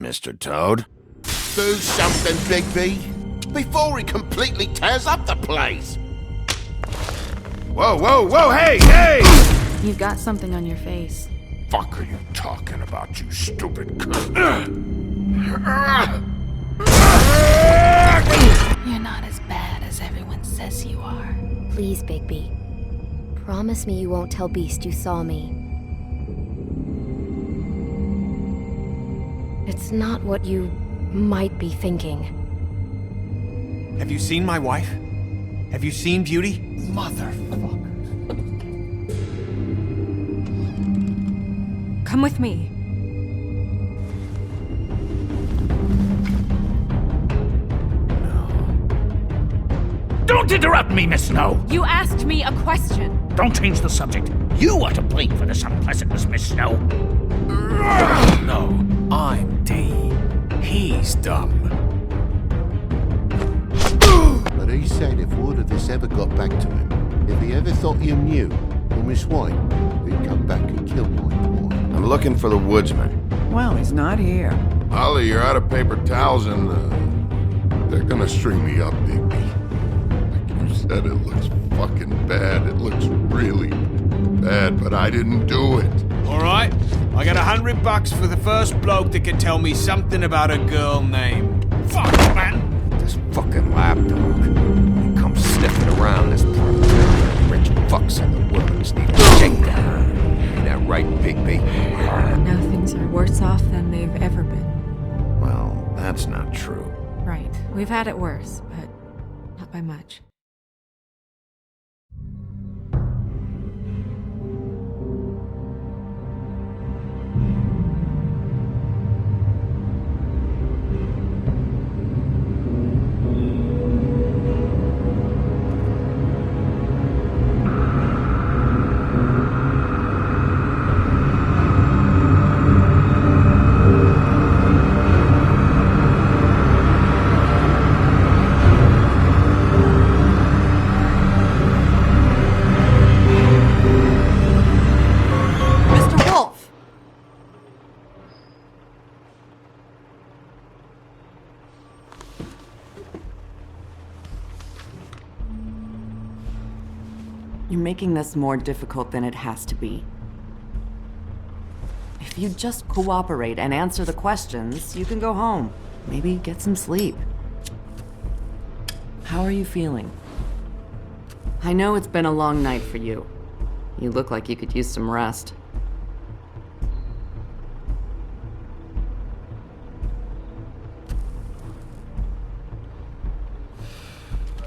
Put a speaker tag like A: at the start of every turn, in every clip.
A: Mr. Toad?
B: Do something, Bigby, before he completely tears up the place!
A: Whoa, whoa, whoa, hey, hey!
C: You've got something on your face.
A: Fuck are you talking about, you stupid cunt?
C: You're not as bad as everyone says you are.
D: Please, Bigby. Promise me you won't tell Beast you saw me. It's not what you might be thinking.
E: Have you seen my wife? Have you seen Beauty?
A: Motherfucker.
F: Come with me.
G: Don't interrupt me, Miss Snow!
F: You asked me a question.
G: Don't change the subject. You are to blame for this unpleasantness, Miss Snow.
E: No, I'm D. He's dumb.
B: But he said if word of this ever got back to him, if he ever thought you knew, or Miss White, he'd come back and kill my boy.
A: I'm looking for the woodsman.
H: Well, he's not here.
I: Ollie, you're out of paper towels and, they're gonna string me up, Bigby. Like you said, it looks fucking bad. It looks really bad, but I didn't do it.
E: Alright, I got $100 for the first bloke that can tell me something about a girl named... Fuck, man!
A: This fucking lapdog. He comes sniffing around this part of town. Rich fucks in the woods need to shake down. Ain't that right, Bigby?
F: Now things are worse off than they've ever been.
A: Well, that's not true.
F: Right. We've had it worse, but not by much.
H: You're making this more difficult than it has to be. If you just cooperate and answer the questions, you can go home. Maybe get some sleep. How are you feeling? I know it's been a long night for you. You look like you could use some rest.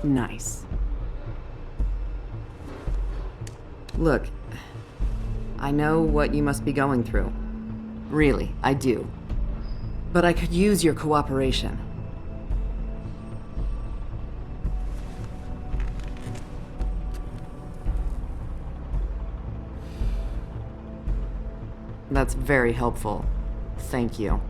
H: Nice. Look, I know what you must be going through. Really, I do. But I could use your cooperation. That's very helpful. Thank you.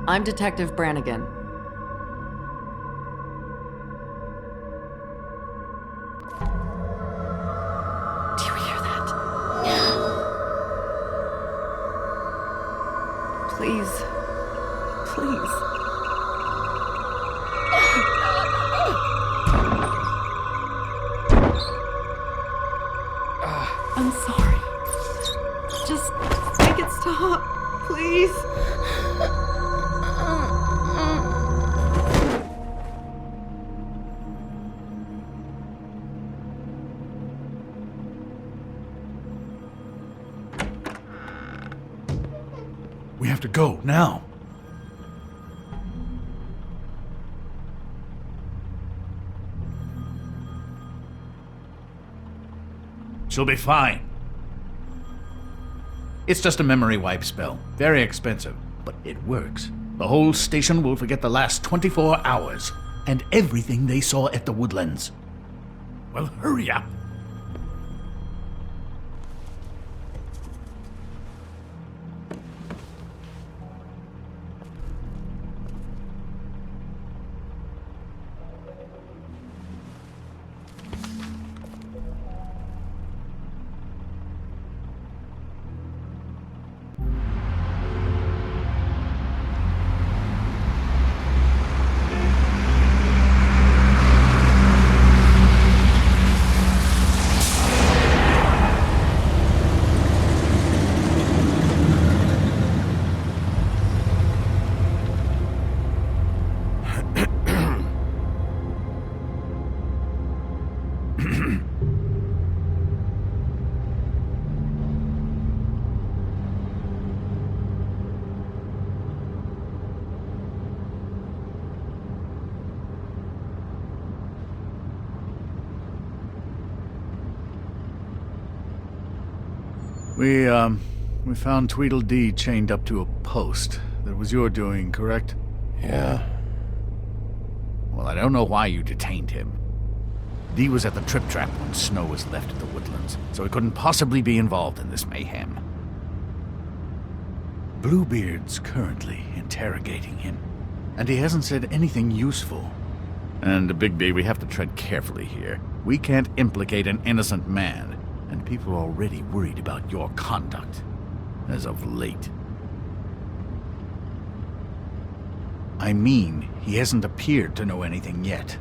H: I'm Detective Brannigan. Do you hear that? Please. Please.
F: I'm sorry. Just make it stop, please.
J: We have to go, now. She'll be fine. It's just a memory wipe spell. Very expensive, but it works. The whole station will forget the last 24 hours and everything they saw at the Woodlands. Well, hurry up. We found Tweedledee chained up to a post. That was your doing, correct?
A: Yeah.
J: Well, I don't know why you detained him. Dee was at the Trip Trap when Snow was left at the Woodlands, so he couldn't possibly be involved in this mayhem. Bluebeard's currently interrogating him, and he hasn't said anything useful. And, Bigby, we have to tread carefully here. We can't implicate an innocent man, and people are already worried about your conduct, as of late. I mean, he hasn't appeared to know anything yet.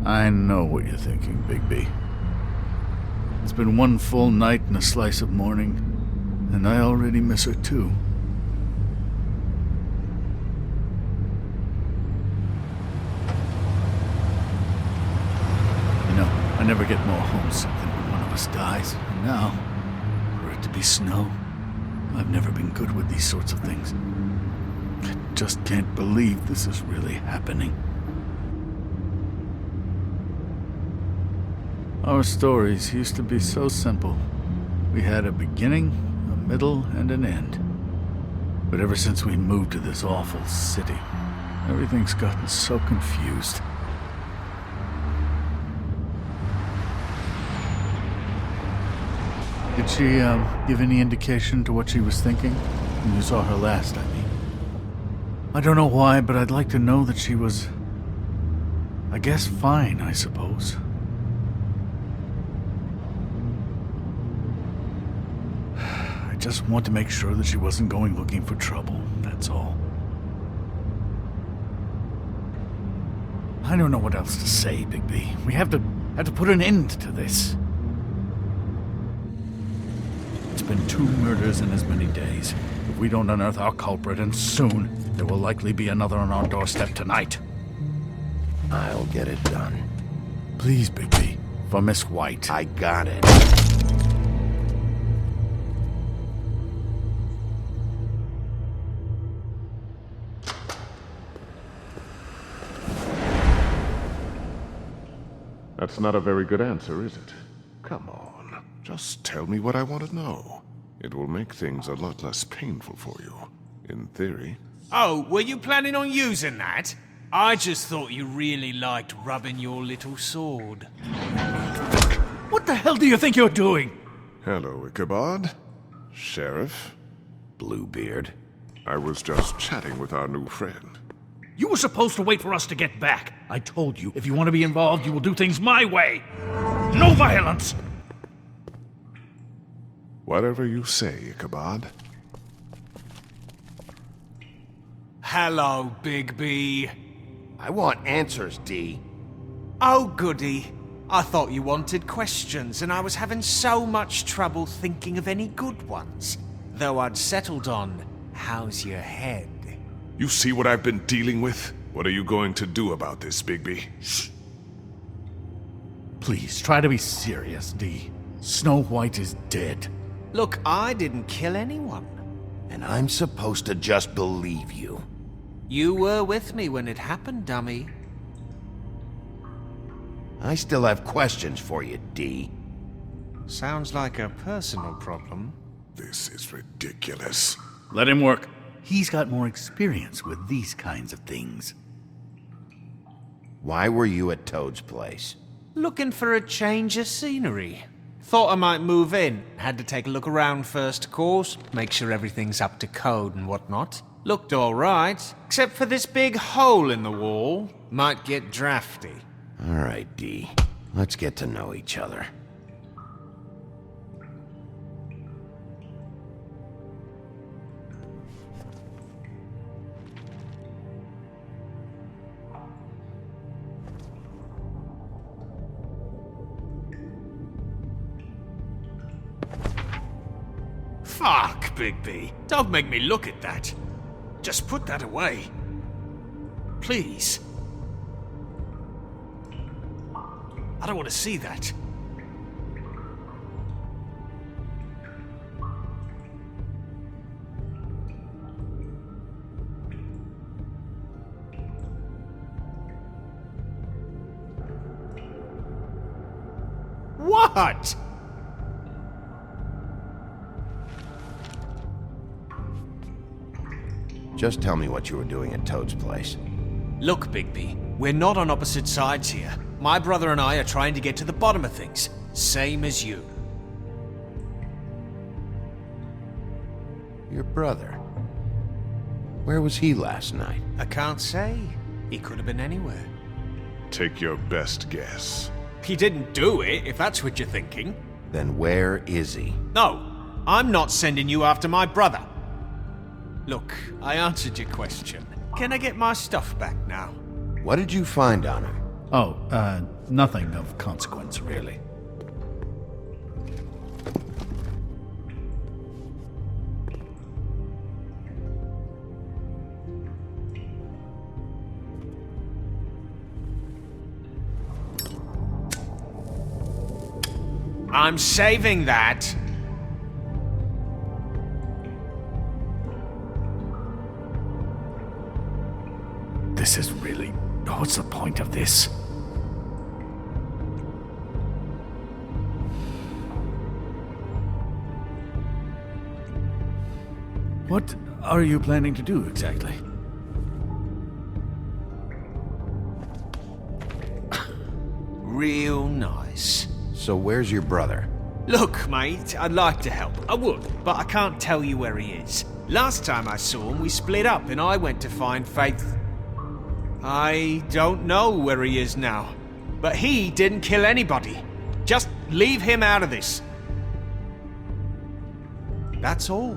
J: I know what you're thinking, Bigby. It's been one full night and a slice of morning, and I already miss her too. You know, I never get more homesick than when one of us dies. And now, for it to be Snow, I've never been good with these sorts of things. I just can't believe this is really happening. Our stories used to be so simple. We had a beginning, a middle, and an end. But ever since we moved to this awful city, everything's gotten so confused. Did she, give any indication to what she was thinking? When you saw her last, I mean. I don't know why, but I'd like to know that she was... I guess fine, I suppose. I just want to make sure that she wasn't going looking for trouble, that's all. I don't know what else to say, Bigby. We have to put an end to this. It's been 2 murders in as many days. If we don't unearth our culprit, and soon, there will likely be another on our doorstep tonight.
A: I'll get it done.
J: Please, Bigby. For Miss White.
A: I got it.
I: That's not a very good answer, is it? Come on. Just tell me what I want to know. It will make things a lot less painful for you. In theory.
E: Oh, were you planning on using that? I just thought you really liked rubbing your little sword.
J: What the hell do you think you're doing?
I: Hello, Ichabod. Sheriff.
A: Bluebeard.
I: I was just chatting with our new friend.
J: You were supposed to wait for us to get back. I told you, if you want to be involved, you will do things my way. No violence!
K: Whatever you say, Ichabod.
E: Hello, Bigby.
A: I want answers, D.
E: Oh, goody. I thought you wanted questions, and I was having so much trouble thinking of any good ones. Though I'd settled on, how's your head?
K: You see what I've been dealing with? What are you going to do about this, Bigby?
J: Shh. Please, try to be serious, D. Snow White is dead.
E: Look, I didn't kill anyone.
A: And I'm supposed to just believe you.
E: You were with me when it happened, dummy.
A: I still have questions for you, D.
E: Sounds like a personal problem.
K: This is ridiculous.
J: Let him work. He's got more experience with these kinds of things.
A: Why were you at Toad's place?
E: Looking for a change of scenery. Thought I might move in. Had to take a look around first, of course. Make sure everything's up to code and whatnot. Looked alright, except for this big hole in the wall. Might get drafty.
A: Alright, D. Let's get to know each other.
E: Fuck, Bigby. Don't make me look at that. Just put that away. Please. I don't want to see that. What?
A: Just tell me what you were doing at Toad's place.
E: Look, Bigby, we're not on opposite sides here. My brother and I are trying to get to the bottom of things. Same as you.
A: Your brother? Where was he last night?
E: I can't say. He could have been anywhere.
K: Take your best guess.
E: He didn't do it, if that's what you're thinking.
A: Then where is he?
E: No, I'm not sending you after my brother. Look, I answered your question. Can I get my stuff back now?
A: What did you find on him?
J: Oh, nothing of consequence, really.
E: I'm saving that.
J: This is really... What's the point of this? What are you planning to do exactly?
E: Real nice.
A: So where's your brother?
E: Look, mate, I'd like to help. I would, but I can't tell you where he is. Last time I saw him, we split up and I went to find Faith. I don't know where he is now, but he didn't kill anybody. Just leave him out of this. That's all.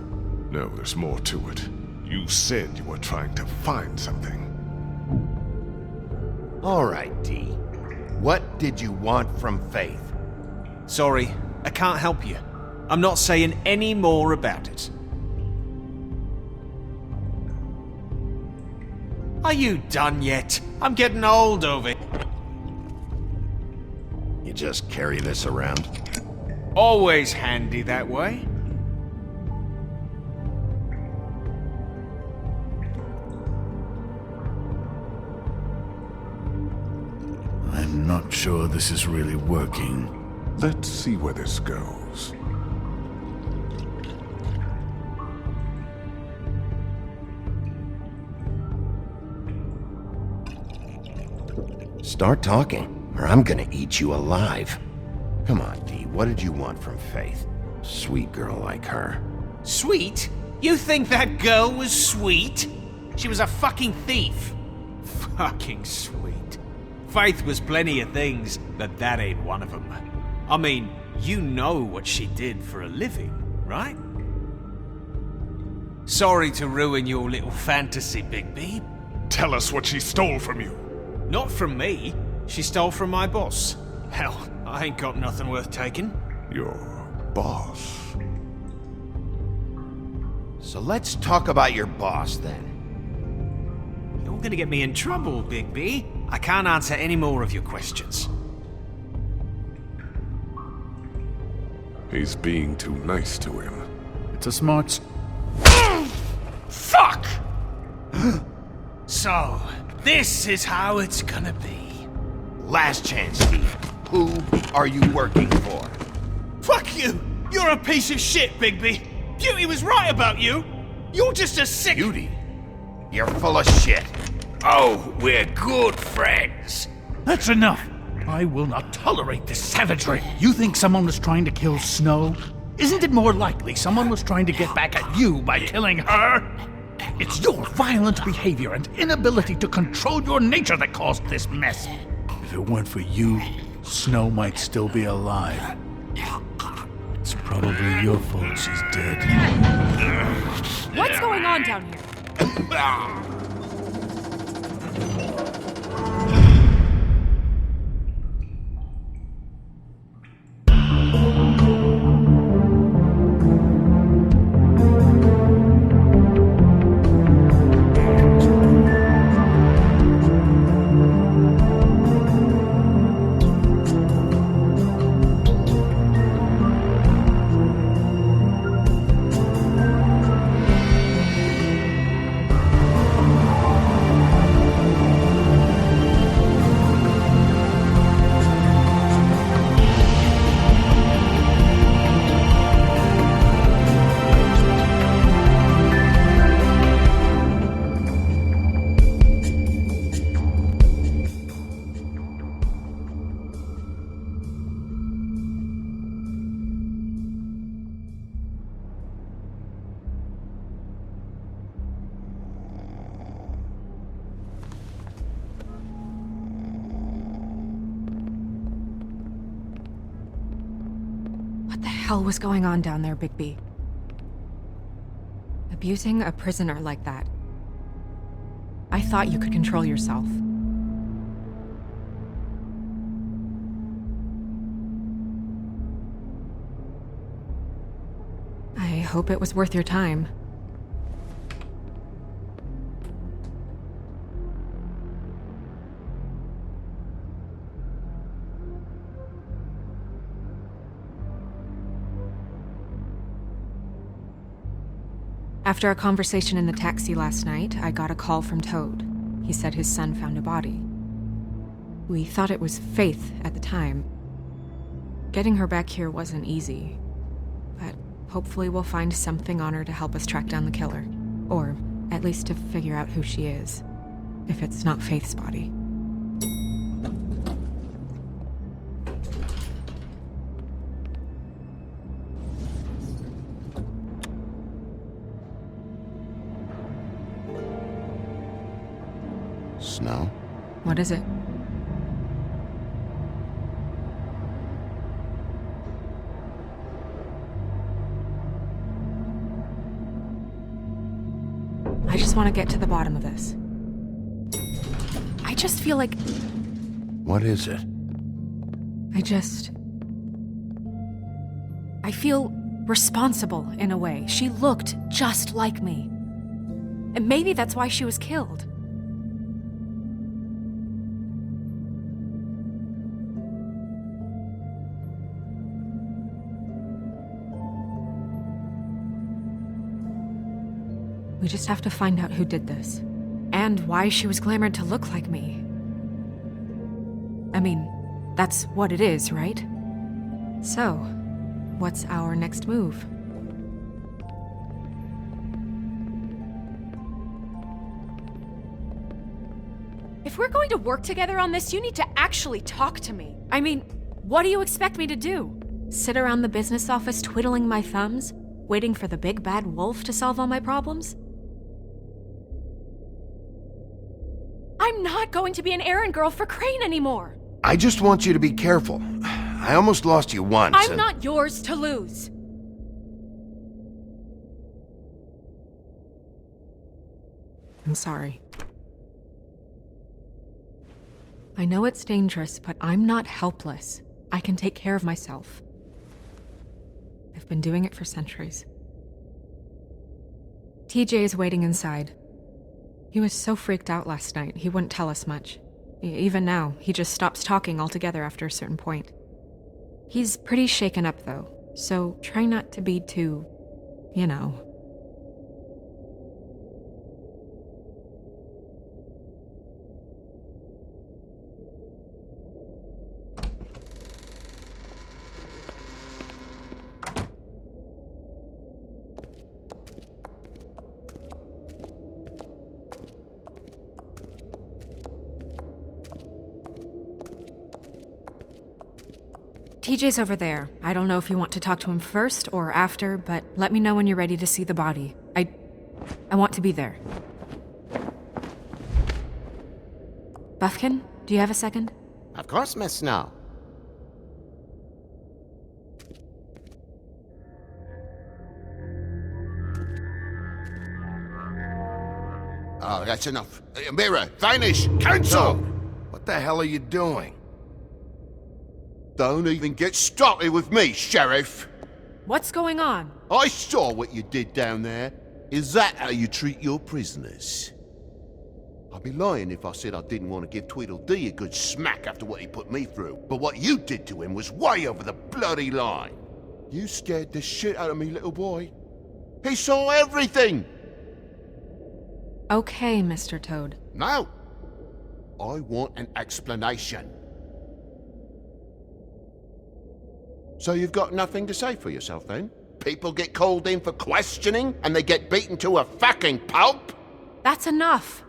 K: No, there's more to it. You said you were trying to find something.
A: All right, D. What did you want from Faith?
E: Sorry, I can't help you. I'm not saying any more about it. Are you done yet? I'm getting old over it.
A: You just carry this around?
E: Always handy that way.
J: I'm not sure this is really working.
K: Let's see where this goes.
A: Start talking, or I'm gonna eat you alive. Come on, D, what did you want from Faith? Sweet girl like her.
E: Sweet? You think that girl was sweet? She was a fucking thief. Fucking sweet. Faith was plenty of things, but that ain't one of them. I mean, you know what she did for a living. right? Sorry to ruin your little fantasy, Bigby.
K: Tell us what she stole from you.
E: Not from me. She stole from my boss. Hell, I ain't got nothing worth taking.
K: Your boss.
A: So let's talk about your boss then.
E: You're gonna get me in trouble, Bigby. I can't answer any more of your questions.
K: He's being too nice to him.
J: It's a smart...
E: Fuck! So, this is how it's gonna be.
A: Last chance, Steve. Who are you working for?
E: Fuck you! You're a piece of shit, Bigby! Beauty was right about you! You're just a sick...
A: Beauty? You're full of shit. Oh, we're good friends.
J: That's enough! I will not tolerate this savagery. You think someone was trying to kill Snow? Isn't it more likely someone was trying to get back at you by killing her? It's your violent behavior and inability to control your nature that caused this mess. If it weren't for you, Snow might still be alive. It's probably your fault she's dead.
C: What's going on down here? What the hell was going on down there, Bigby? Abusing a prisoner like that. I thought you could control yourself. I hope it was worth your time. After a conversation in the taxi last night, I got a call from Toad. He said his son found a body. We thought it was Faith at the time. Getting her back here wasn't easy, but hopefully we'll find something on her to help us track down the killer. Or at least to figure out who she is, if it's not Faith's body.
B: Snow?
C: What is it? I just want to get to the bottom of this. I just feel like...
B: What is it?
C: I feel responsible in a way. She looked just like me. And maybe that's why she was killed. We just have to find out who did this. And why she was glamored to look like me. I mean, that's what it is, right? So, what's our next move? If we're going to work together on this, you need to actually talk to me. I mean, what do you expect me to do? Sit around the business office twiddling my thumbs, waiting for the big bad wolf to solve all my problems? I'm not going to be an errand girl for Crane anymore!
A: I just want you to be careful. I almost lost you once.
C: I'm not yours to lose. I'm sorry. I know it's dangerous, but I'm not helpless. I can take care of myself. I've been doing it for centuries. TJ is waiting inside. He was so freaked out last night, he wouldn't tell us much. Even now, he just stops talking altogether after a certain point. He's pretty shaken up, though, so try not to be too, you know. TJ's over there. I don't know if you want to talk to him first or after, but let me know when you're ready to see the body. I want to be there. Buffkin, do you have a second?
B: Of course, Miss Snow. Oh, that's enough. Mira, vanish! Cancel!
I: What the hell are you doing?
B: Don't even get started with me, Sheriff!
C: What's going on?
B: I saw what you did down there. Is that how you treat your prisoners? I'd be lying if I said I didn't want to give Tweedledee a good smack after what he put me through. But what you did to him was way over the bloody line. You scared the shit out of me, little boy. He saw everything!
C: Okay, Mr. Toad.
B: No! I want an explanation. So you've got nothing to say for yourself, then? People get called in for questioning, and they get beaten to a fucking pulp?
C: That's enough!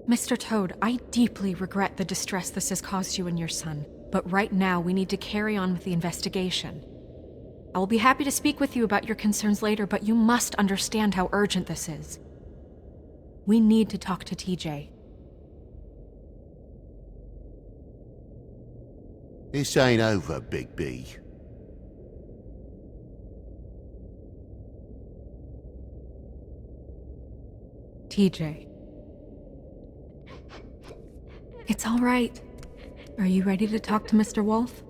C: Mr. Toad, I deeply regret the distress this has caused you and your son, but right now we need to carry on with the investigation. I will be happy to speak with you about your concerns later, but you must understand how urgent this is. We need to talk to TJ.
B: This ain't over, Big B.
C: TJ. It's all right. Are you ready to talk to Mr. Wolf?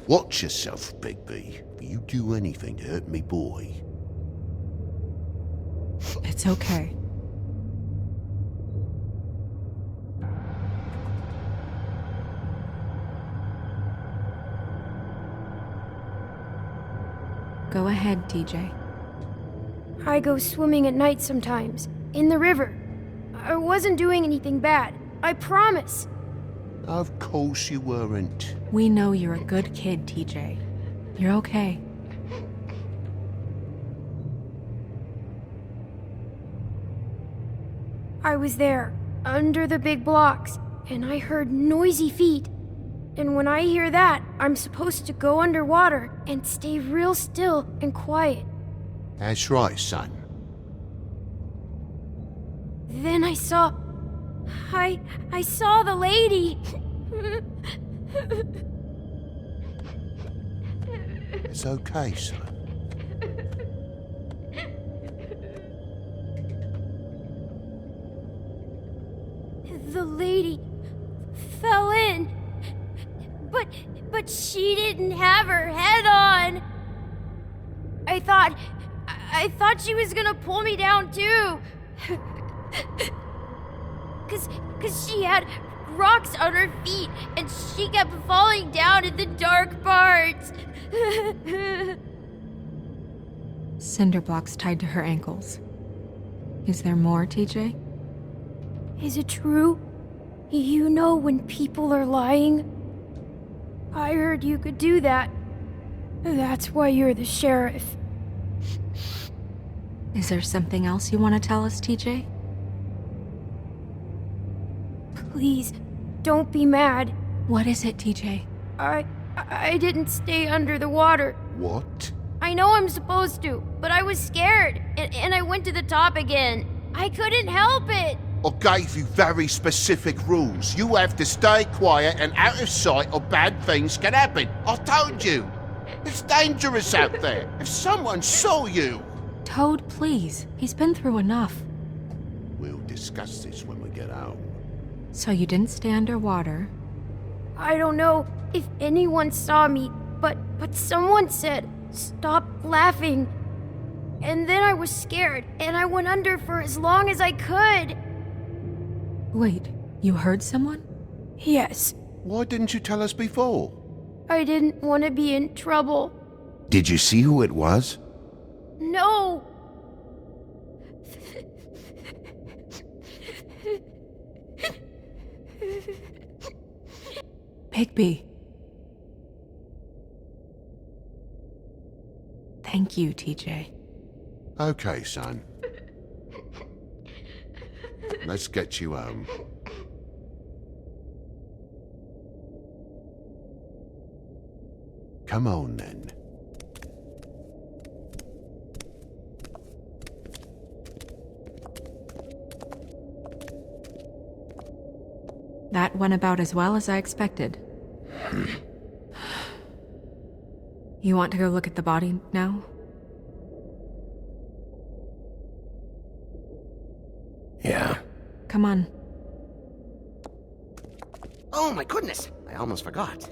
B: Watch yourself, Big B. If you do anything to hurt me boy.
C: It's okay. Go ahead, TJ.
L: I go swimming at night sometimes, in the river. I wasn't doing anything bad, I promise.
B: Of course you weren't.
C: We know you're a good kid, TJ. You're okay.
L: I was there, under the big blocks, and I heard noisy feet. And when I hear that, I'm supposed to go underwater and stay real still and quiet.
B: That's right, son.
L: Then I saw the lady.
B: It's okay, son.
L: The lady fell in. But she didn't have her head on. I thought she was gonna pull me down too. Cause she had rocks on her feet and she kept falling down in the dark parts.
C: Cinder blocks tied to her ankles. Is there more, TJ?
L: Is it true? You know when people are lying? I heard you could do that. That's why you're the sheriff.
C: Is there something else you want to tell us, TJ?
L: Please, don't be mad.
C: What is it, TJ?
L: I didn't stay under the water.
B: What?
L: I know I'm supposed to, but I was scared, and I went to the top again. I couldn't help it.
B: I gave you very specific rules. You have to stay quiet and out of sight or bad things can happen. I told you. It's dangerous out there. If someone saw you...
C: Toad, please. He's been through enough.
B: We'll discuss this when we get home.
C: So you didn't stay underwater?
L: I don't know if anyone saw me, but someone said, "Stop laughing." And then I was scared, and I went under for as long as I could.
C: Wait, you heard someone?
L: Yes.
B: Why didn't you tell us before?
L: I didn't want to be in trouble.
A: Did you see who it was?
L: No!
C: Bigby. Thank you, TJ.
B: Okay, son. Let's get you home. Come on, then.
C: That went about as well as I expected. You want to go look at the body now?
A: Yeah.
C: Come on.
G: Oh my goodness, I almost forgot.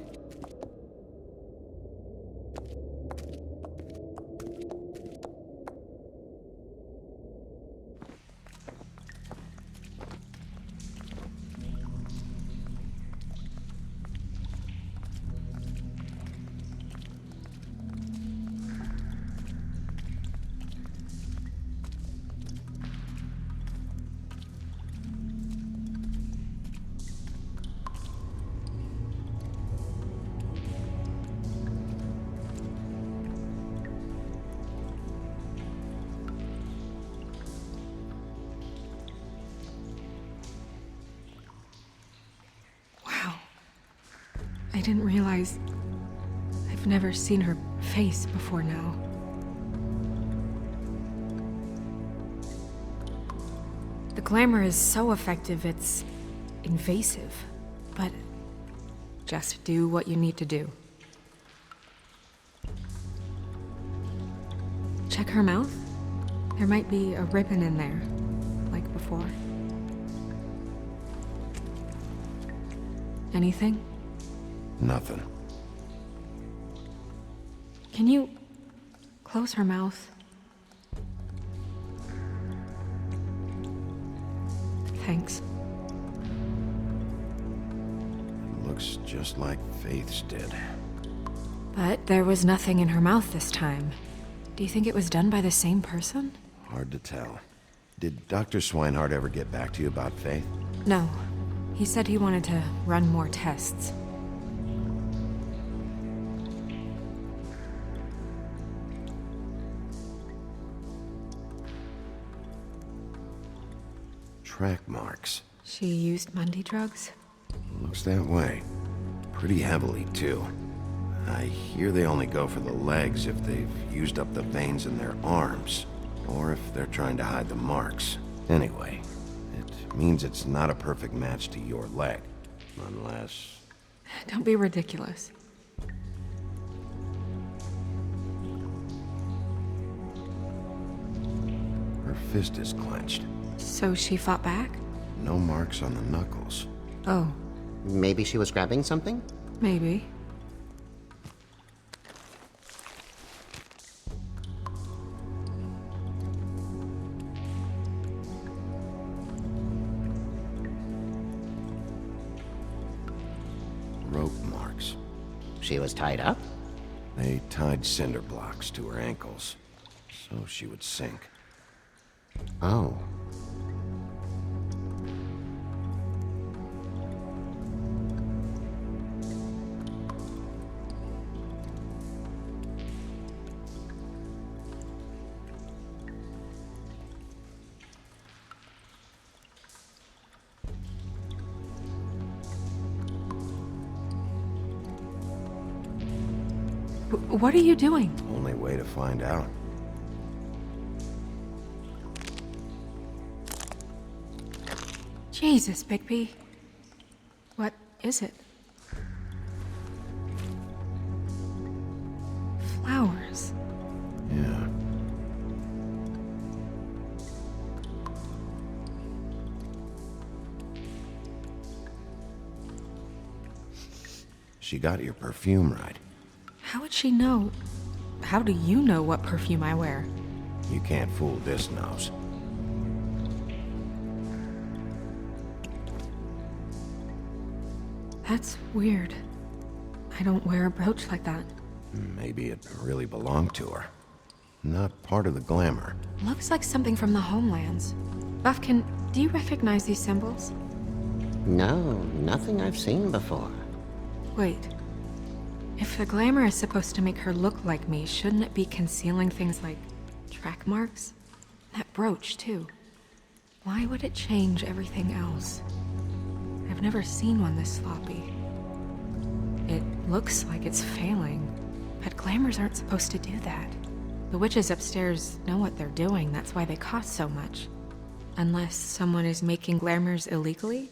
C: I didn't realize... I've never seen her face before now. The glamour is so effective, it's invasive. But just do what you need to do. Check her mouth. There might be a ribbon in there, like before. Anything?
A: Nothing.
C: Can you close her mouth? Thanks.
A: It looks just like Faith's did.
C: But there was nothing in her mouth this time. Do you think it was done by the same person?
A: Hard to tell. Did Dr. Swinehart ever get back to you about Faith?
C: No. He said he wanted to run more tests.
A: Track marks.
C: She used Mundy drugs?
A: Looks that way. Pretty heavily, too. I hear they only go for the legs if they've used up the veins in their arms, or if they're trying to hide the marks. Anyway, it means it's not a perfect match to your leg, unless...
C: Don't be ridiculous.
A: Her fist is clenched.
C: So she fought back?
A: No marks on the knuckles.
C: Oh.
G: Maybe she was grabbing something?
C: Maybe.
A: Rope marks.
G: She was tied up?
A: They tied cinder blocks to her ankles, so she would sink.
G: Oh.
C: What are you doing?
A: Only way to find out.
C: Jesus, Bigby. What is it? Flowers.
A: Yeah. She got your perfume right.
C: How would she know? How do you know what perfume I wear?
A: You can't fool this nose.
C: That's weird. I don't wear a brooch like that.
A: Maybe it really belonged to her. Not part of the glamour.
C: Looks like something from the homelands. Buffkin, do you recognize these symbols?
M: No, nothing I've seen before.
C: Wait. If the glamour is supposed to make her look like me, shouldn't it be concealing things like track marks? That brooch, too. Why would it change everything else? I've never seen one this sloppy. It looks like it's failing, but glamours aren't supposed to do that. The witches upstairs know what they're doing, that's why they cost so much. Unless someone is making glamours illegally?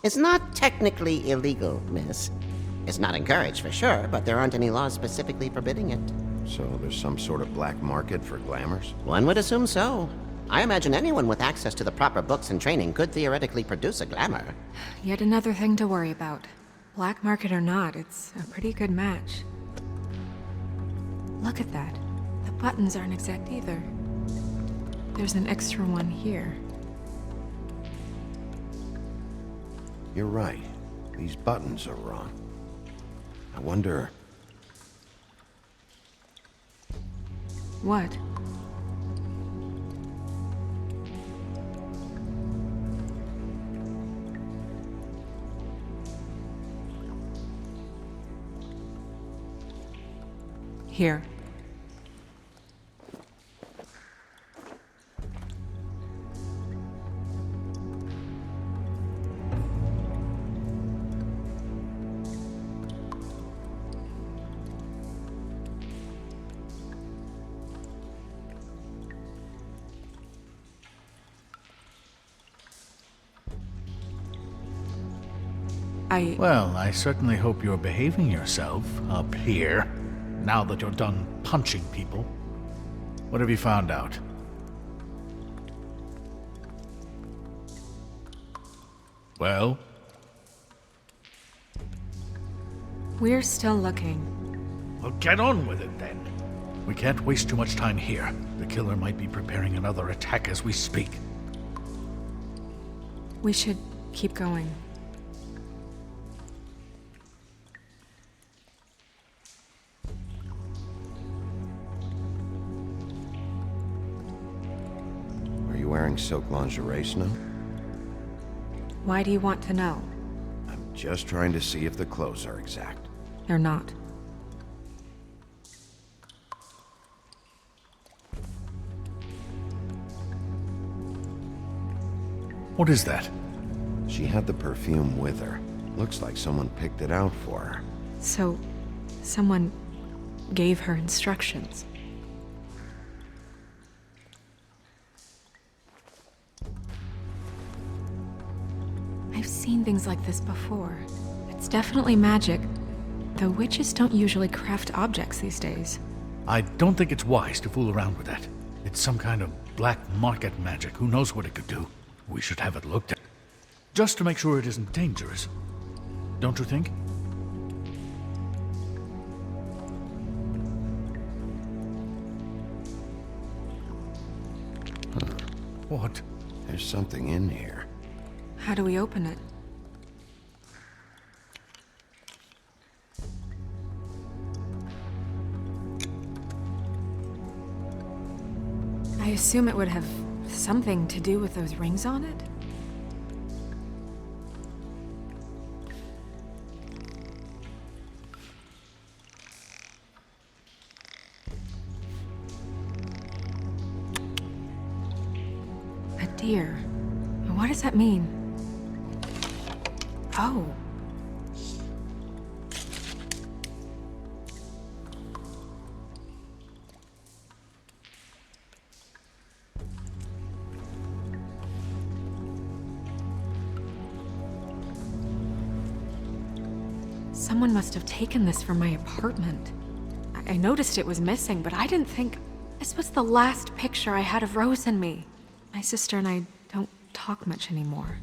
M: It's not technically illegal, miss. It's not encouraged for sure, but there aren't any laws specifically forbidding it.
A: So there's some sort of black market for glamours?
M: One would assume so. I imagine anyone with access to the proper books and training could theoretically produce a glamour.
C: Yet another thing to worry about. Black market or not, it's a pretty good match. Look at that. The buttons aren't exact either. There's an extra one here.
A: You're right. These buttons are wrong. I wonder...
C: What? Here.
J: Well, I certainly hope you're behaving yourself up here, now that you're done punching people. What have you found out? Well?
C: We're still looking.
J: Well, get on with it then. We can't waste too much time here. The killer might be preparing another attack as we speak.
C: We should keep going.
A: Are you wearing silk lingerie, Snow?
C: Why do you want to know?
A: I'm just trying to see if the clothes are exact.
C: They're not.
J: What is that?
A: She had the perfume with her. Looks like someone picked it out for her.
C: So, someone gave her instructions. I've seen things like this before. It's definitely magic, though witches don't usually craft objects these days.
J: I don't think it's wise to fool around with that. It's some kind of black market magic. Who knows what it could do? We should have it looked at. Just to make sure it isn't dangerous. Don't you think? What?
A: There's something in here.
C: How do we open it? I assume it would have something to do with those rings on it? A deer. What does that mean? Oh. Someone must have taken this from my apartment. I noticed it was missing, but I didn't think... This was the last picture I had of Rose and me. My sister and I don't talk much anymore.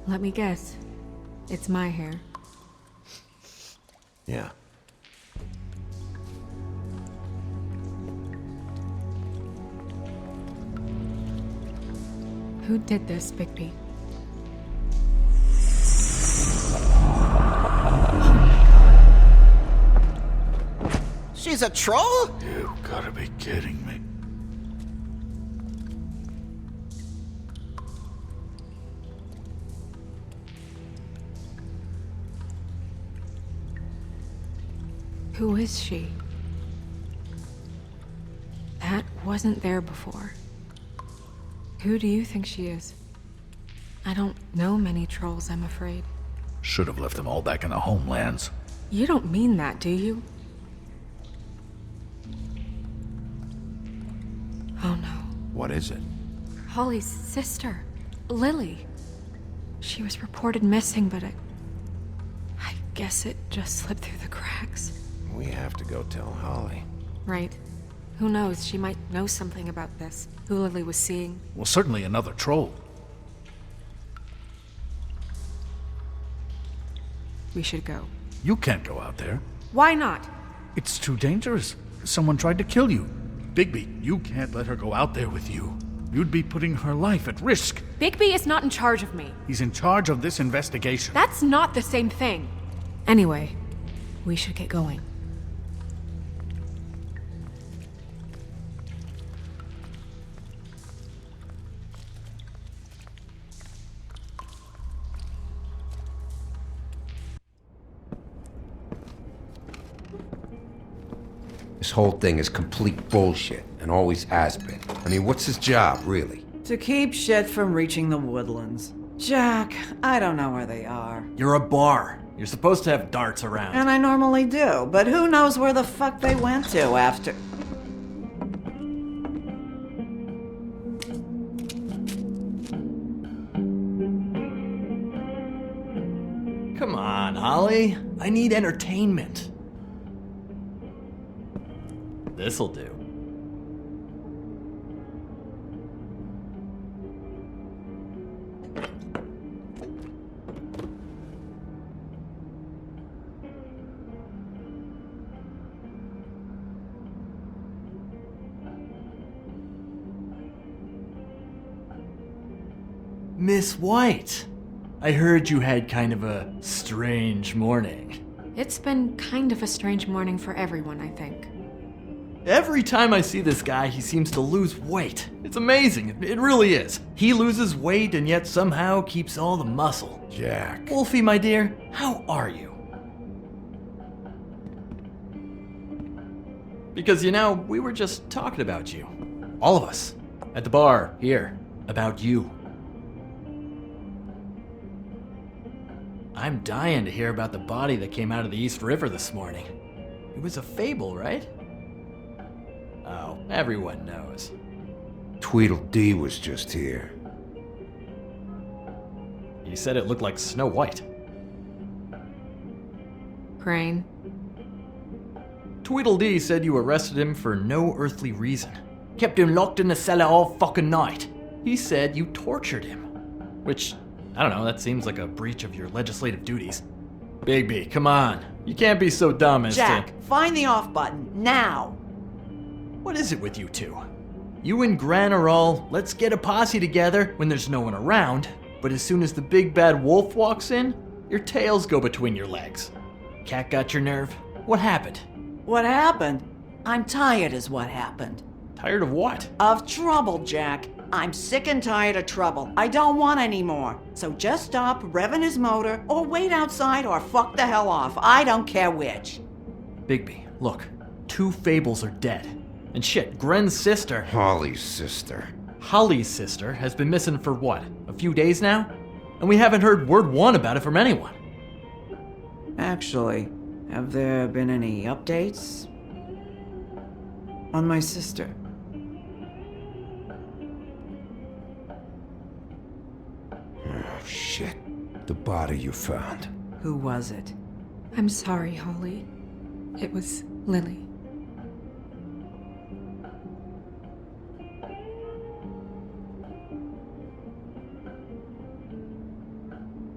C: Let me guess. It's my hair.
A: Yeah.
C: Who did this, Bigby?
M: She's a troll?
J: You gotta be kidding me.
C: Who is she? That wasn't there before. Who do you think she is? I don't know many trolls, I'm afraid.
J: Should have left them all back in the homelands.
C: You don't mean that, do you? Oh no.
A: What is it?
C: Holly's sister, Lily. She was reported missing, but I guess it just slipped through the cracks.
A: We have to go tell Holly.
C: Right. Who knows? She might know something about this. Who Lily was seeing.
J: Well, certainly another troll.
C: We should go.
J: You can't go out there.
C: Why not?
J: It's too dangerous. Someone tried to kill you. Bigby, you can't let her go out there with you. You'd be putting her life at risk.
C: Bigby is not in charge of me.
J: He's in charge of this investigation.
C: That's not the same thing. Anyway, we should get going.
N: This whole thing is complete bullshit, and always has been. I mean, what's his job, really?
O: To keep shit from reaching the woodlands. Jack, I don't know where they are.
P: You're a bar. You're supposed to have darts around.
O: And I normally do, but who knows where the fuck they went to after...
P: Come on, Holly. I need entertainment. This'll do. Miss White, I heard you had kind of a strange morning.
C: It's been kind of a strange morning for everyone, I think.
P: Every time I see this guy, he seems to lose weight. It's amazing. It really is. He loses weight and yet somehow keeps all the muscle.
N: Jack.
P: Wolfie, my dear, how are you? Because, you know, we were just talking about you. All of us. At the bar, here. About you. I'm dying to hear about the body that came out of the East River this morning. It was a fable, right? Oh, everyone knows.
N: Tweedledee was just here.
P: He said it looked like Snow White.
C: Crane.
P: Tweedledee said you arrested him for no earthly reason. Kept him locked in the cellar all fucking night. He said you tortured him. Which, I don't know, that seems like a breach of your legislative duties. Bigby, come on. You can't be so dumb as
O: Jack, find the off button, now!
P: What is it with you two? You and Gran are all, let's get a posse together when there's no one around, but as soon as the big bad wolf walks in, your tails go between your legs. Cat got your nerve? What happened?
O: What happened? I'm tired is what happened.
P: Tired of what?
O: Of trouble, Jack. I'm sick and tired of trouble. I don't want any more. So just stop revving his motor, or wait outside, or fuck the hell off. I don't care which.
P: Bigby, look. 2 fables are dead. And shit, Gren's sister...
N: Holly's sister.
P: Holly's sister has been missing for what? A few days now? And we haven't heard word one about it from anyone.
O: Actually, have there been any updates? on my sister.
N: Oh, shit. The body you found.
O: Who was it?
C: I'm sorry, Holly. It was Lily.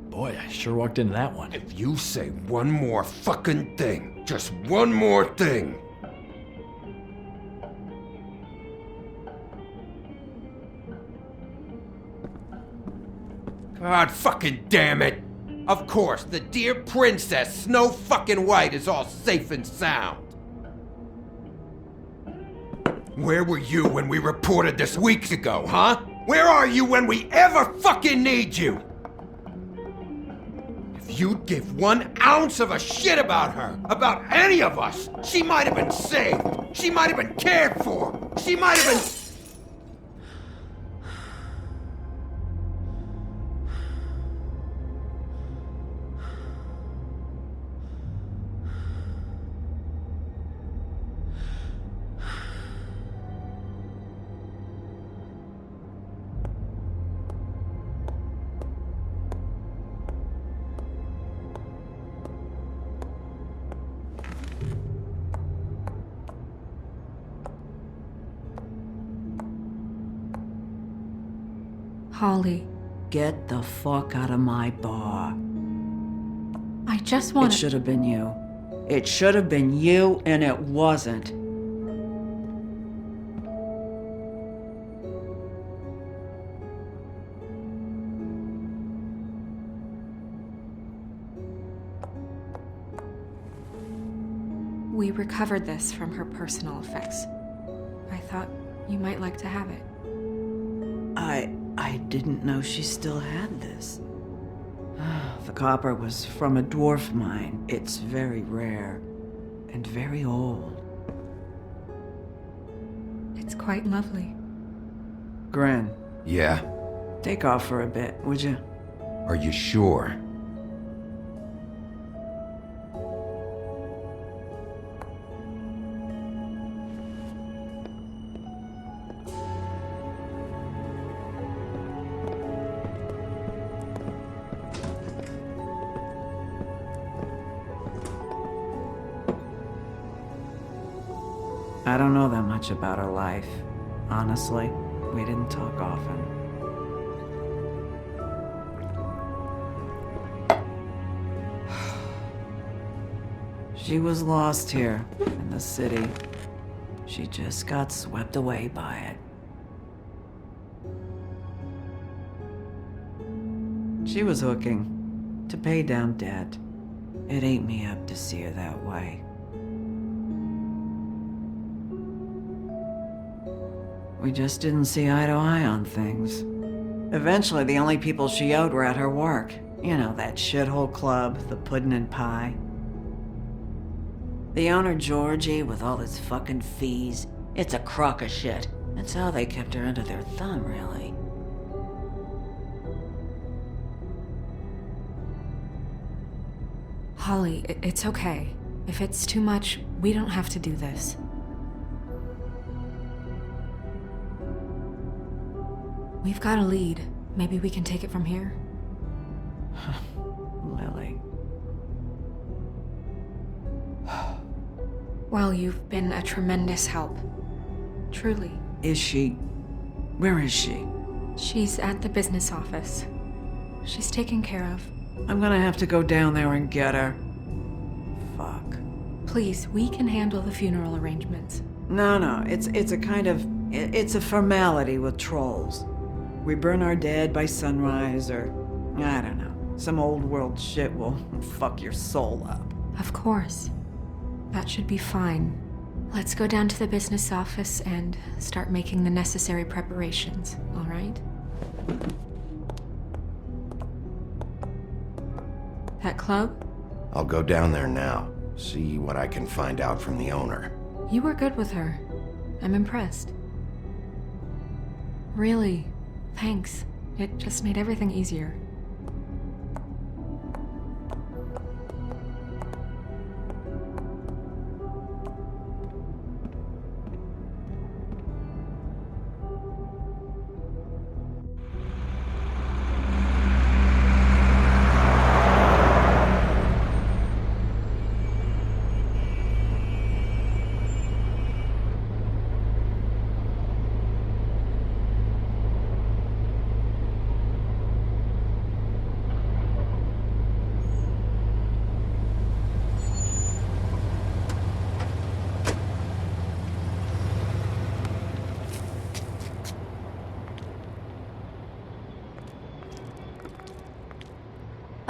P: Boy, I sure walked into that one.
N: If you say one more fucking thing, just one more thing. God fucking damn it! Of course, the dear princess, Snow fucking White, is all safe and sound. Where were you when we reported this weeks ago, huh? Where are you when we ever fucking need you? If you'd give 1 ounce of a shit about her, about any of us, she might have been saved. She might have been cared for. She might have been...
C: Holly,
O: Get the fuck out of my bar.
C: I just want
O: It should have been you. It should have been you, and it wasn't.
C: We recovered this from her personal effects. I thought you might like to have it.
O: I didn't know she still had this. The copper was from a dwarf mine. It's very rare and very old.
C: It's quite lovely.
O: Gren,
N: Yeah?
O: take off for a bit, would you?
N: Are you sure?
O: I don't know that much about her life. Honestly, we didn't talk often. She was lost here in the city. She just got swept away by it. She was hooking to pay down debt. It ate me up to see her that way. We just didn't see eye to eye on things. Eventually, the only people she owed were at her work. You know, that shithole club, the Puddin' and Pie. The owner, Georgie, with all his fucking fees, it's a crock of shit. That's how they kept her under their thumb, really.
C: Holly, it's okay. If it's too much, we don't have to do this. We've got a lead. Maybe we can take it from here?
O: Lily.
C: Well, you've been a tremendous help. Truly.
O: Is she... Where is she?
C: She's at the business office. She's taken care of.
O: I'm gonna have to go down there and get her. Fuck.
C: Please, we can handle the funeral arrangements.
O: No, it's a kind of... It's a formality with trolls. We burn our dead by sunrise, or... I don't know. Some old world shit will fuck your soul up.
C: Of course. That should be fine. Let's go down to the business office and start making the necessary preparations, all right? That club?
A: I'll go down there now, see what I can find out from the owner.
C: You were good with her. I'm impressed. Really, thanks. It just made everything easier.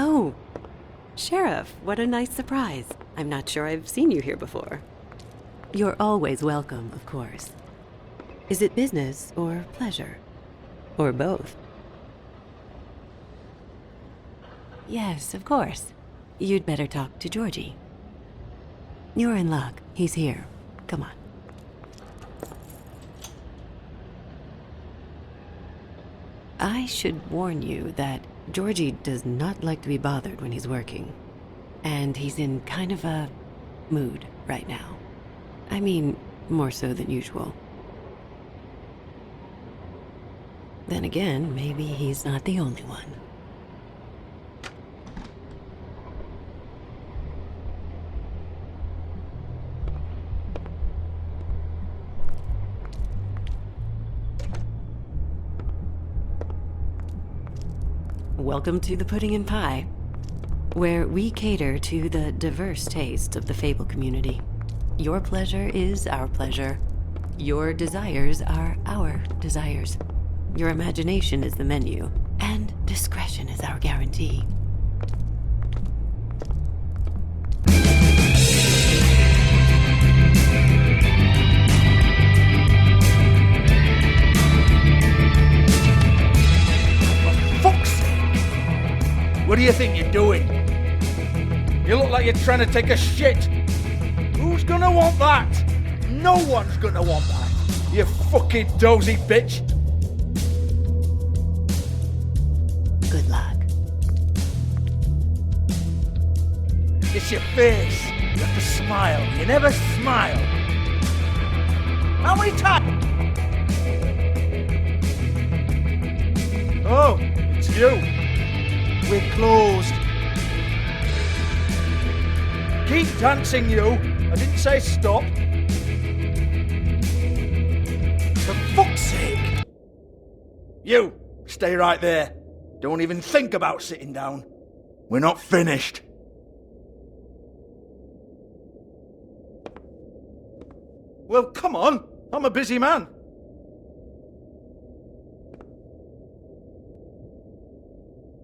Q: Oh, Sheriff, what a nice surprise. I'm not sure I've seen you here before. You're always welcome, of course. Is it business or pleasure? Or both? Yes, of course. You'd better talk to Georgie. You're in luck. He's here. Come on. I should warn you that Georgie does not like to be bothered when he's working. And he's in kind of a mood right now. I mean, more so than usual. Then again, maybe he's not the only one. Welcome to the Pudding and Pie, where we cater to the diverse tastes of the Fable community. Your pleasure is our pleasure. Your desires are our desires. Your imagination is the menu, and discretion is our guarantee.
G: What do you think you're doing? You look like you're trying to take a shit. Who's gonna want that? No one's gonna want that. You fucking dozy bitch.
Q: Good luck.
G: It's your face. You have to smile. You never smile. How many times? Oh, it's you. We're closed. Keep dancing, you. I didn't say stop. For fuck's sake. You, stay right there. Don't even think about sitting down. We're not finished. Well, come on. I'm a busy man.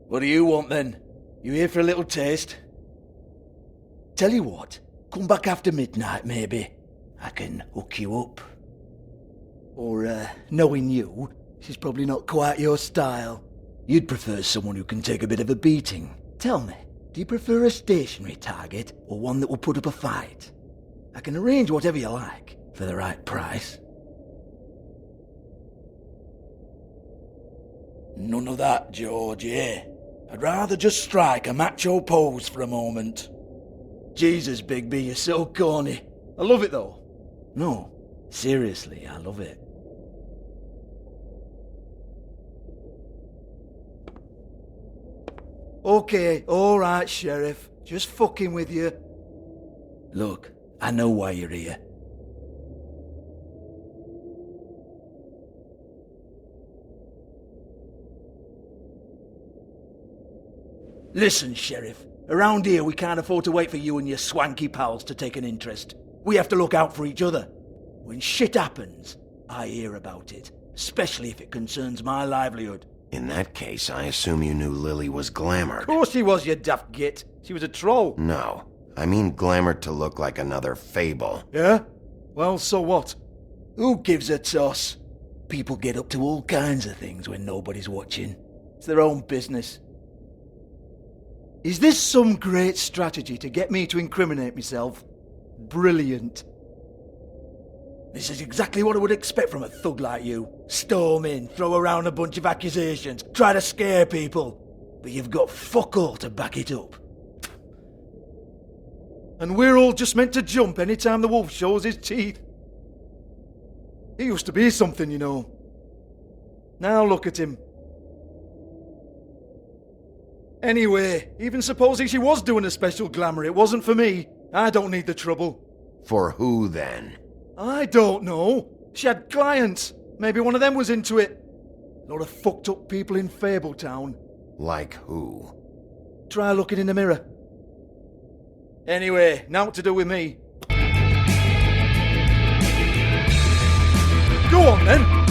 G: What do you want then? You here for a little taste? Tell you what, come back after midnight maybe. I can hook you up. Or, knowing you, she's probably not quite your style. You'd prefer someone who can take a bit of a beating. Tell me, do you prefer a stationary target or one that will put up a fight? I can arrange whatever you like for the right price. None of that, George, eh? I'd rather just strike a macho pose for a moment. Jesus, Bigby, you're so corny. I love it, though. No, seriously, I love it. Okay, alright, Sheriff. Just fucking with you. Look, I know why you're here. Listen, Sheriff. Around here, we can't afford to wait for you and your swanky pals to take an interest. We have to look out for each other. When shit happens, I hear about it, especially if it concerns my livelihood.
A: In that case, I assume you knew Lily was glamored.
G: Of course she was, you daft git. She was a troll.
A: No, I mean glamored to look like another Fable.
G: Yeah? Well, so what? Who gives a toss? People get up to all kinds of things when nobody's watching. It's their own business. Is this some great strategy to get me to incriminate myself? Brilliant. This is exactly what I would expect from a thug like you. Storm in, throw around a bunch of accusations, try to scare people. But you've got fuck all to back it up. And we're all just meant to jump any time the wolf shows his teeth. He used to be something, you know. Now look at him. Anyway, even supposing she was doing a special glamour, it wasn't for me. I don't need the trouble.
A: For who, then?
G: I don't know. She had clients. Maybe one of them was into it. A lot of fucked up people in Fabletown.
A: Like who?
G: Try looking in the mirror. Anyway, now what to do with me. Go on, then.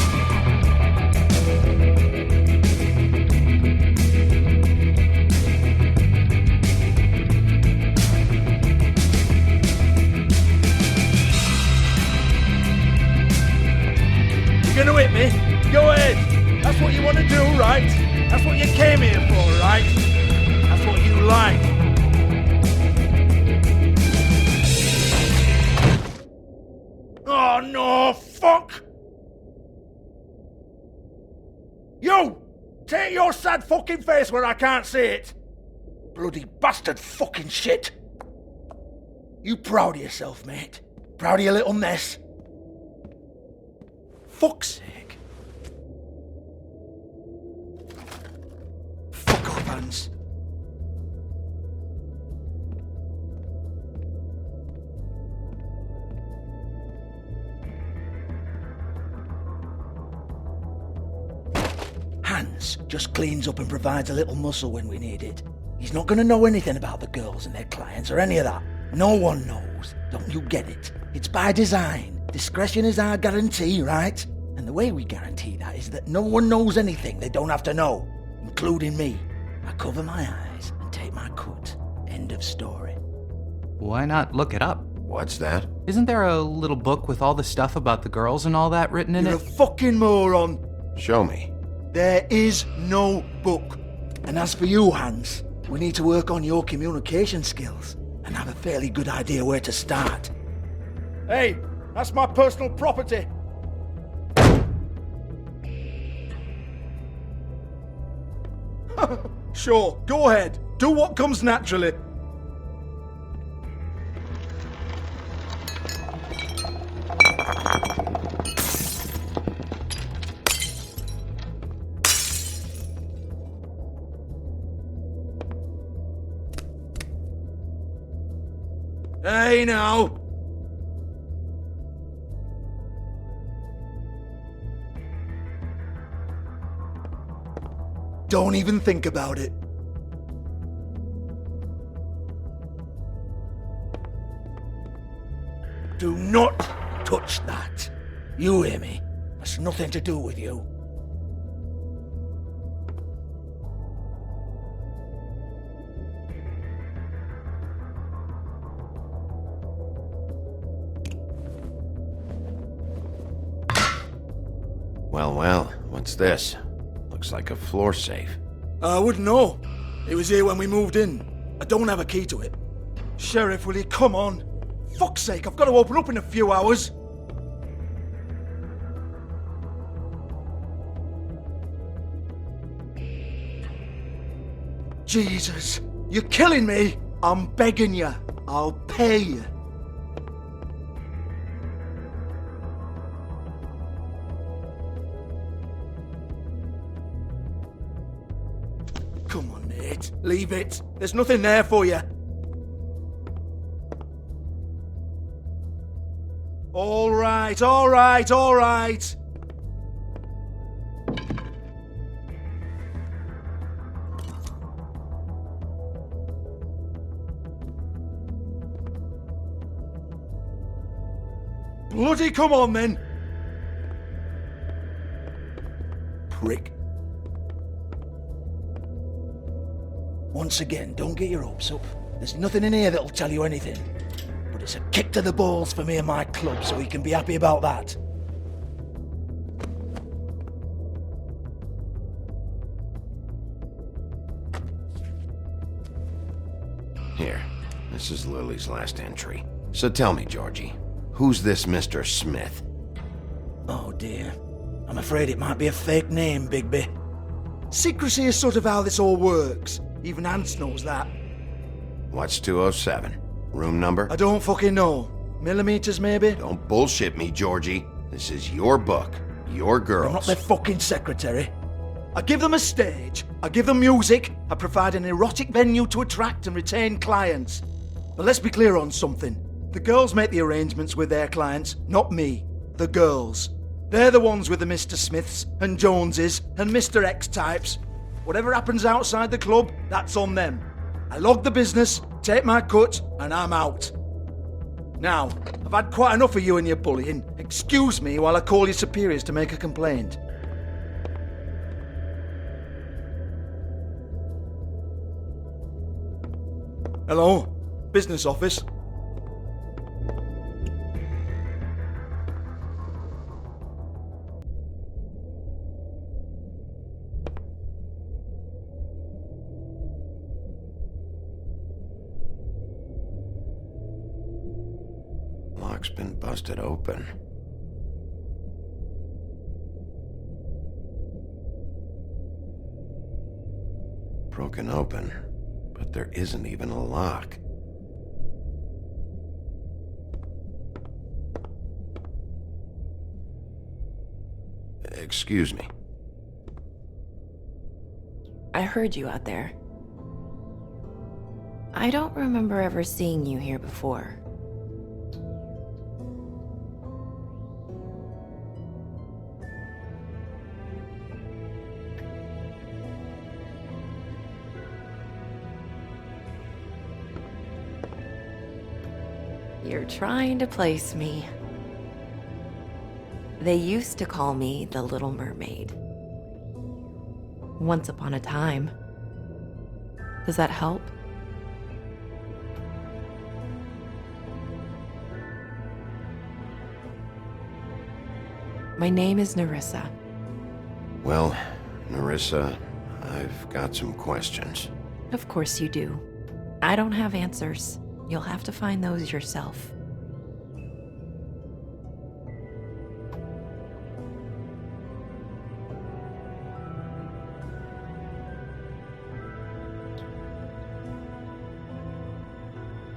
G: that fucking face where I can't see it! Bloody bastard fucking shit! You proud of yourself, mate? Proud of your little mess? Fuck's sake. Fuck off, Hans. Hans just cleans up and provides a little muscle when we need it. He's not going to know anything about the girls and their clients or any of that. No one knows. Don't you get it? It's by design. Discretion is our guarantee, right? And the way we guarantee that is that no one knows anything they don't have to know, including me. I cover my eyes and take my cut. End of story.
R: Why not look it up?
A: What's that?
R: Isn't there a little book with all the stuff about the girls and all that written in
G: You're
R: it?
G: a fucking moron.
A: Show me.
G: There is no book. And as for you, Hans, we need to work on your communication skills and have a fairly good idea where to start. Hey, that's my personal property. Sure, go ahead. Do what comes naturally. Hey now! Don't even think about it. Do not touch that. You hear me? That's nothing to do with you.
A: Well, what's this? Looks like a floor safe.
G: I wouldn't know. It was here when we moved in. I don't have a key to it. Sheriff, will you come on? Fuck's sake, I've got to open up in a few hours. Jesus, you're killing me. I'm begging you. I'll pay you. Come on, Nate. Leave it. There's nothing there for you. All right, all right, all right. Bloody come on, then. Prick. Once again, don't get your hopes up. There's nothing in here that'll tell you anything. But it's a kick to the balls for me and my club, so you can be happy about that.
A: Here, this is Lily's last entry. So tell me, Georgie, who's this Mr. Smith?
G: Oh dear. I'm afraid it might be a fake name, Bigby. Secrecy is sort of how this all works. Even Hans knows that.
A: What's 207? Room number?
G: I don't fucking know. Millimeters, maybe?
A: Don't bullshit me, Georgie. This is your book. Your girls.
G: I'm not their fucking secretary. I give them a stage. I give them music. I provide an erotic venue to attract and retain clients. But let's be clear on something. The girls make the arrangements with their clients, not me. The girls. They're the ones with the Mr. Smiths and Joneses and Mr. X types. Whatever happens outside the club, that's on them. I log the business, take my cut, and I'm out. Now, I've had quite enough of you and your bullying. Excuse me while I call your superiors to make a complaint. Hello? Business office?
A: Lock's been busted open. broken open, but there isn't even a lock. Excuse me.
S: I heard you out there. I don't remember ever seeing you here before. You're trying to place me. They used to call me the Little Mermaid. Once upon a time. Does that help? My name is Nerissa.
A: Well, Nerissa, I've got some questions.
S: Of course you do. I don't have answers. You'll have to find those yourself.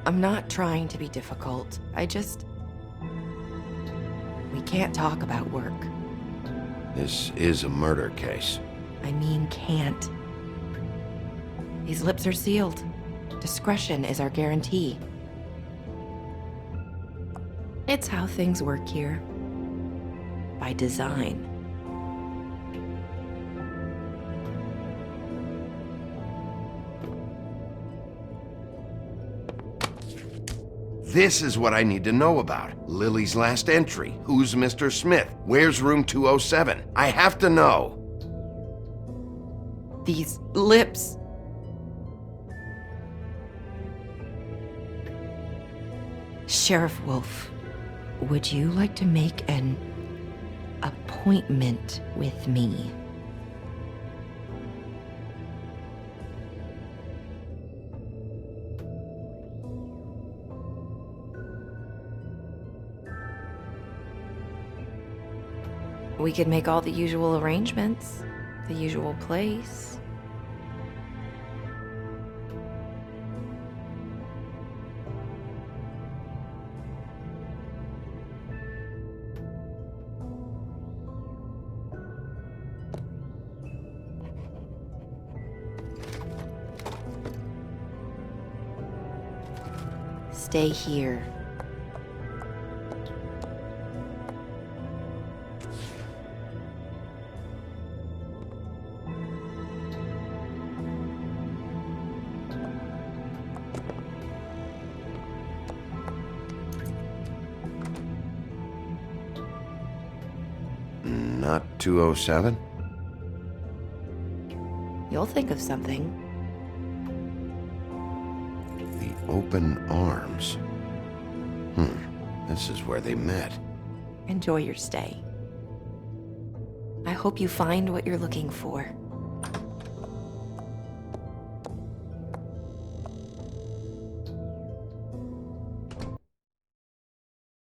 S: I'm not trying to be difficult. We can't talk about work.
A: This is a murder case.
S: I mean can't. These lips are sealed. Discretion is our guarantee. It's how things work here. By design.
A: This is what I need to know about. Lily's last entry. Who's Mr. Smith? Where's room 207? I have to know.
S: These lips. Sheriff Wolf, would you like to make an appointment with me? We could make all the usual arrangements, the usual place. Stay here.
A: Not 207?
S: You'll think of something.
A: The open arms. This is where they met.
S: Enjoy your stay. I hope you find what you're looking for.